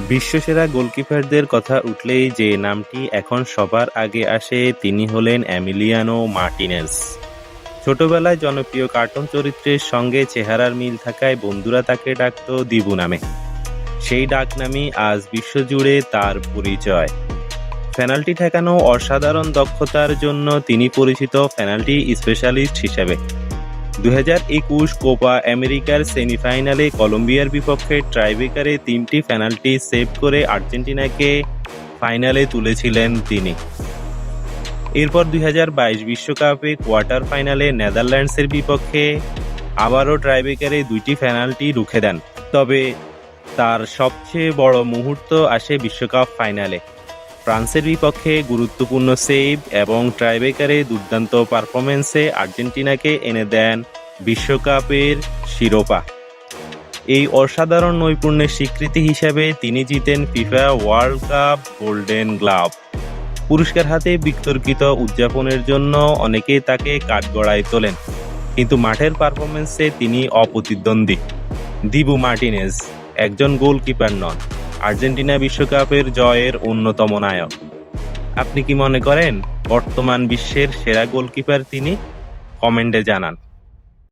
বিশ্বসেরা গোলকিপারদের কথা উঠলেই যে নামটি এখন সবার আগে আসে তিনি হলেন এমিলিয়ানো মার্টিনেজ। ছোটবেলায় জনপ্রিয় কার্টুন চরিত্রের সঙ্গে চেহারার মিল থাকায় বন্ধুরা তাকে ডাকত দিবু নামে। সেই ডাকনামই আজ বিশ্বজুড়ে তার পরিচয়। পেনাল্টি ঠেকানো অসাধারণ দক্ষতার জন্য তিনি পরিচিত পেনাল্টি স্পেশালিস্ট হিসেবে। 2021 কোপা আমেরিকার সেমিফাইনালে কলম্বিয়ার বিপক্ষে টাইব্রেকারে 3টি পেনাল্টি সেভ করে আর্জেন্টিনাকে ফাইনালে তুলেছিলেন তিনি। এরপর 2022 বিশ্বকাপে কোয়ার্টার ফাইনালে নেদারল্যান্ডসের বিপক্ষে আবারও টাইব্রেকারে 2টি পেনাল্টি রুখে দেন। তবে তার সবচেয়ে বড় মুহূর্ত আসে বিশ্বকাপ ফাইনালে। ফ্রান্সের বিপক্ষে গুরুত্বপূর্ণ সেভ এবং টাইব্রেকারে দুর্দান্ত পারফরম্যান্সে আর্জেন্টিনাকে এনে দেন বিশ্বকাপের শিরোপা। এই অসাধারণ নৈপুণ্যের স্বীকৃতি হিসেবে তিনি জিতেন FIFA world cup golden glove পুরস্কার হাতে। বিতর্কিত উদযাপনের জন্য অনেকেই তাকে কাঠগড়ায় তোলেন, কিন্তু মাঠের পারফরম্যান্সে তিনি অপ্রতিদ্বন্দ্বী। দিবু মার্টিনেজ একজন গোলকিপার নন, আর্জেন্টিনা বিশ্বকাপের জয়ের অন্যতম নায়ক। আপনি কি মনে করেন বর্তমান বিশ্বের সেরা গোলকিপার তিনি? কমেন্টে জানান।